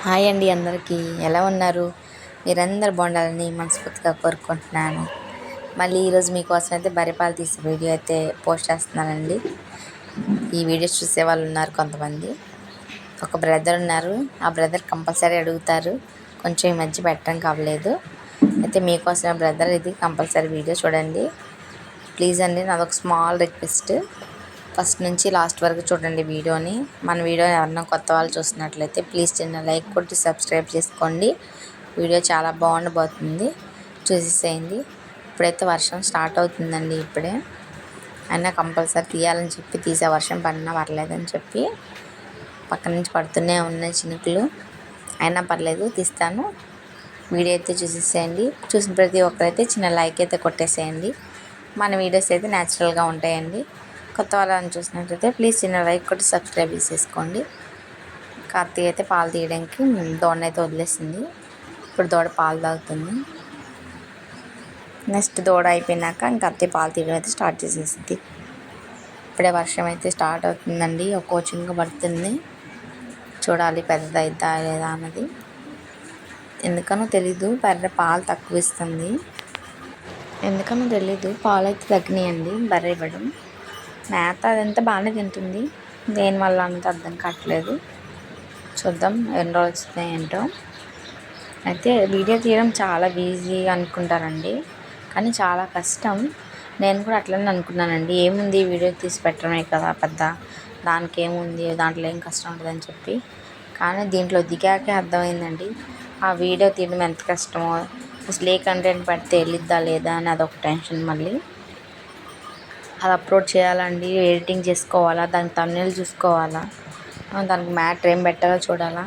Hi అండి, అందరికీ ఎలా ఉన్నారు? మీరందరూ బాగుండాలని మనస్ఫూర్తిగా కోరుకుంటున్నాను. మళ్ళీ ఈరోజు మీకోసం అయితే బర్రెపాలు తీసే వీడియో అయితే పోస్ట్ చేస్తున్నానండి. ఈ వీడియోస్ చూసే వాళ్ళు ఉన్నారు కొంతమంది. ఒక బ్రదర్ ఉన్నారు, ఆ బ్రదర్ కంపల్సరీ అడుగుతారు. కొంచెం ఈ మధ్య పెట్టడం కావలేదు. అయితే మీకోసం బ్రదర్ ఇది కంపల్సరీ వీడియో చూడండి ప్లీజ్ అండి. నాదొక స్మాల్ రిక్వెస్ట్, ఫస్ట్ నుంచి లాస్ట్ వరకు చూడండి వీడియోని. మన వీడియో ఎవరన్నా కొత్త వాళ్ళు చూస్తున్నట్లయితే ప్లీజ్ చిన్న లైక్ కొట్టి సబ్స్క్రైబ్ చేసుకోండి. వీడియో చాలా బాగుండబోతుంది, చూసేసేయండి. ఇప్పుడైతే వర్షం స్టార్ట్ అవుతుందండి. ఇప్పుడే అయినా కంపల్సరీ తీయాలని చెప్పి తీసే, వర్షం పడినా పర్లేదని చెప్పి పక్క నుంచి పడుతూనే ఉన్నాయి చినుకులు. అయినా పర్లేదు తీస్తాను. వీడియో అయితే చూసేసేయండి. చూసిన ప్రతి ఒక్కరైతే చిన్న లైక్ అయితే కొట్టేసేయండి. మన వీడియోస్ అయితే న్యాచురల్గా ఉంటాయండి. కొత్త వాళ్ళని చూసినట్లయితే ప్లీజ్ చిన్న లైక్ కొట్టి సబ్స్క్రైబ్ చేసేసుకోండి. కార్తీక్ అయితే పాలు తీయడానికి దూడనైతే వదిలేసింది. ఇప్పుడు దూడ పాలు తాగుతుంది. నెక్స్ట్ దూడ అయిపోయినాక ఇంకా అత్తయ్య పాలు తీయడం అయితే స్టార్ట్ చేసేసింది. ఇప్పుడే వర్షం అయితే స్టార్ట్ అవుతుందండి. ఒక్కో చినుకు పడుతుంది. చూడాలి పెద్ద అయిద్దా లేదా అన్నది. ఎందుకనో తెలీదు బర్రె పాలు తక్కువ ఇస్తుంది. ఎందుకనో తెలీదు పాలు అయితే తగ్గినాయండి బర్రె ఇవ్వడం. మేత అదంతా బాగానే తింటుంది. దేనివల్ల అంత అర్థం కావట్లేదు. చూద్దాం ఎన్ని రోజులు వస్తున్నాయి ఏంటో. అయితే వీడియో తీయడం చాలా ఈజీ అనుకుంటారండి, కానీ చాలా కష్టం. నేను కూడా అట్లనే అనుకున్నానండి. ఏముంది వీడియో తీసి పెట్టడమే కదా పెద్ద, దానికి ఏముంది, దాంట్లో ఏం కష్టం ఉంటుందని చెప్పి. కానీ దీంట్లో దిగాకే అర్థమైందండి ఆ వీడియో తీయడం ఎంత కష్టమో. అసలు ఏ కంటెంట్ పెడితే వెళ్ళిద్దా లేదా అని అదొక టెన్షన్. మళ్ళీ అది అప్లోడ్ చేయాలండి, ఎడిటింగ్ చేసుకోవాలా, దానికి థంబ్నెయిల్ చూసుకోవాలా, దానికి మ్యాటర్ ఏం పెట్టాలో చూడాలా.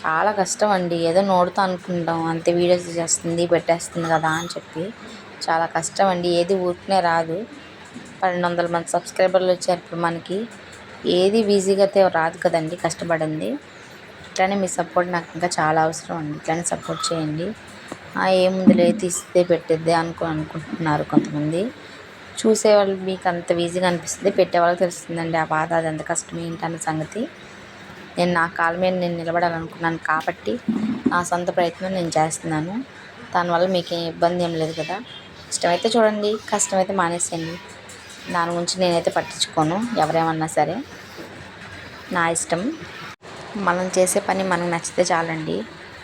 చాలా కష్టం అండి. ఏదో నోడుతో అనుకుంటాం అంతే, వీడియోస్ చేస్తుంది పెట్టేస్తుంది కదా అని చెప్పి. చాలా కష్టం అండి. ఏది ఊరికనే రాదు. 1200 మంది సబ్స్క్రైబర్లు వచ్చారు ఇప్పుడు మనకి. ఏది ఈజీగా అయితే రాదు కదండి, కష్టపడింది. ఇట్లానే మీ సపోర్ట్ నాకు ఇంకా చాలా అవసరం అండి. ఇట్లానే సపోర్ట్ చేయండి. ఏముందిలే తీస్తే పెట్టేద్దే అనుకుంటున్నారు కొంతమంది. చూసేవాళ్ళు మీకు అంత ఈజీగా అనిపిస్తుంది, పెట్టేవాళ్ళకి తెలుస్తుందండి ఆ బాధ, అది ఎంత కష్టం ఏంటన్న సంగతి. నేను నా కాళ్ళ మీద నేను నిలబడాలనుకున్నాను కాబట్టి నా సొంత ప్రయత్నం నేను చేస్తున్నాను. దానివల్ల మీకు ఇబ్బంది ఏం లేదు కదా. ఇష్టమైతే చూడండి, కష్టమైతే మానేసేయండి. దాని గురించి నేనైతే పట్టించుకోను, ఎవరేమన్నా సరే నా ఇష్టం. మనం చేసే పని మనకు నచ్చితే చాలండి.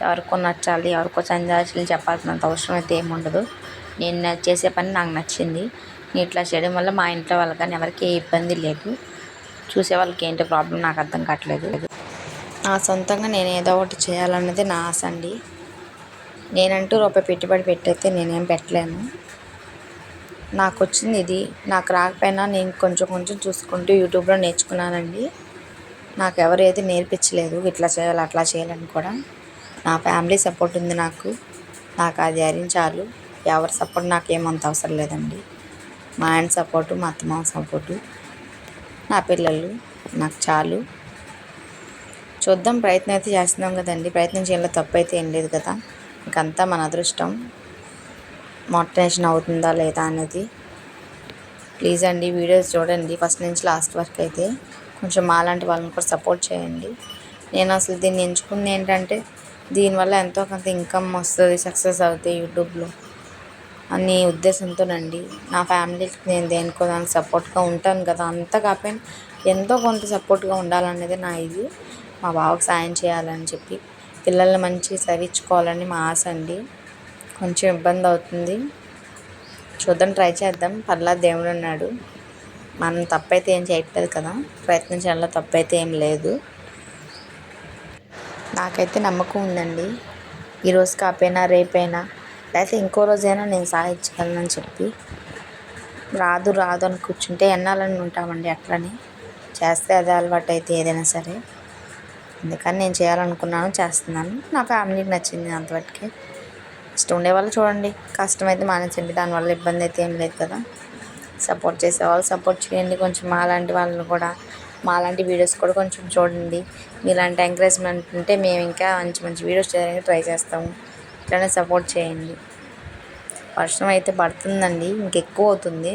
ఎవరికో నచ్చాలి, ఎవరికో చందాచీలు చెప్పాల్సినంత అవసరం అయితే ఏముండదు. నేను చేసే పని నాకు నచ్చింది. నేను ఇట్లా చేయడం వల్ల మా ఇంట్లో వాళ్ళకి కానీ ఎవరికి ఏ ఇబ్బంది లేదు. చూసే వాళ్ళకి ఏంటో ప్రాబ్లం నాకు అర్థం కావట్లేదు. నా సొంతంగా నేను ఏదో ఒకటి చేయాలన్నది నా ఆశ అండి. నేనంటూ రూపాయి పెట్టుబడి పెట్టయితే నేనేం పెట్టలేను. నాకు వచ్చింది ఇది. నాకు రాకపోయినా నేను కొంచెం కొంచెం చూసుకుంటూ యూట్యూబ్లో నేర్చుకున్నానండి. నాకు ఎవరు ఏది నేర్పించలేదు, ఇట్లా చేయాలి అట్లా చేయాలని కూడా. నా ఫ్యామిలీ సపోర్ట్ ఉంది నాకు. నాకు అది చాలు. ఎవరి సపోర్ట్ నాకు ఏమంత అవసరం లేదండి. మా ఆయన సపోర్టు, మా అత్తమామ సపోర్టు, నా పిల్లలు నాకు చాలు. చూద్దాం, ప్రయత్నం అయితే చేస్తున్నాం కదండి. ప్రయత్నం చేయాలో తప్పు అయితే ఏం లేదు కదా. ఇంకంతా మన అదృష్టం. మోటివేషన్ అవుతుందా లేదా అనేది. ప్లీజ్ అండి వీడియోస్ చూడండి ఫస్ట్ నుంచి లాస్ట్ వరకు. అయితే కొంచెం మాలాంటి వాళ్ళని కూడా సపోర్ట్ చేయండి. నేను అసలు దీన్ని ఎంచుకుంది ఏంటంటే, దీనివల్ల ఎంతో కొంత ఇన్కమ్ వస్తుంది, సక్సెస్ అవుతాయి యూట్యూబ్లో అనే ఉద్దేశంతోనండి. నా ఫ్యామిలీకి నేను దేనికో దానికి సపోర్ట్గా ఉంటాను కదా. అంతా కాకపోయినా ఎంతో కొంత సపోర్ట్గా ఉండాలనేది నా ఇది. మా బావకు సాయం చేయాలని చెప్పి, పిల్లల్ని మంచిగా చదివించుకోవాలని మా ఆశ అండి. కొంచెం ఇబ్బంది అవుతుంది, చూద్దాం, ట్రై చేద్దాం. పర్లా దేవుడు ఉన్నాడు. మనం తప్పైతే ఏం చేయట్లేదు కదా. ప్రయత్నించడంలో తప్పైతే ఏం లేదు. నాకైతే నమ్మకం ఉందండి. ఈరోజు కాకపోయినా రేపైనా, లేకపోతే ఇంకో రోజైనా నేను సాధించగలనని చెప్పి. రాదు రాదు అని కూర్చుంటే ఎన్నాలని ఉంటామండి. అట్లని చేస్తే అదే అలవాటు అయితే ఏదైనా సరే. అందుకని నేను చేయాలనుకున్నాను, చేస్తున్నాను. నా ఫ్యామిలీకి నచ్చింది అంతవరకే. ఇష్టం ఉండేవాళ్ళు చూడండి, కష్టమైతే మానేసండి. దానివల్ల ఇబ్బంది అయితే ఏం లేదు కదా. సపోర్ట్ చేసేవాళ్ళు సపోర్ట్ చేయండి. కొంచెం మాలాంటి వాళ్ళని కూడా, మాలాంటి వీడియోస్ కూడా కొంచెం చూడండి. మీలాంటి ఎంకరేజ్మెంట్ ఉంటే మేము ఇంకా మంచి మంచి వీడియోస్ చేయడానికి ట్రై చేస్తాము. ఇట్లానే సపోర్ట్ చేయండి. వర్షం అయితే పడుతుందండి, ఇంకెక్కువ అవుతుంది.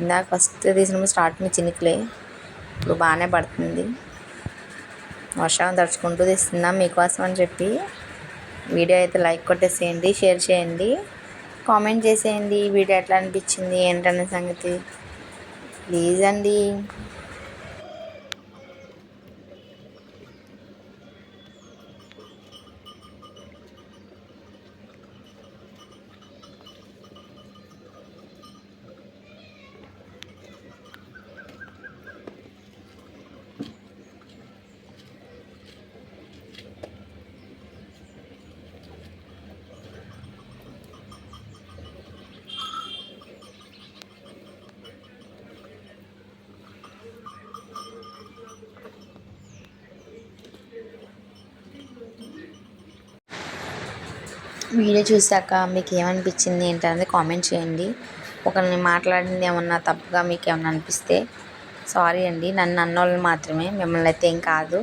ఇందాక ఫస్ట్ తీసినప్పుడు స్టార్టింగ్ చినుకులే, ఇప్పుడు బాగానే పడుతుంది. వర్షం తడుచుకుంటూ తీస్తున్నాం మీకోసం అని చెప్పి. వీడియో అయితే లైక్ కొట్టేసేయండి, షేర్ చేయండి, కామెంట్ చేసేయండి వీడియో ఎట్లా అనిపించింది ఏంటనే సంగతి ప్లీజ్ అండి. వీడియో చూశాక మీకు ఏమనిపించింది ఏంటనేది కామెంట్ చేయండి. ఒకరిని మాట్లాడింది ఏమన్నా తప్పుగా మీకు ఏమన్నా అనిపిస్తే సారీ అండి. నన్ను అన్నోళ్ళు మాత్రమే, మిమ్మల్ని అయితే ఏం కాదు.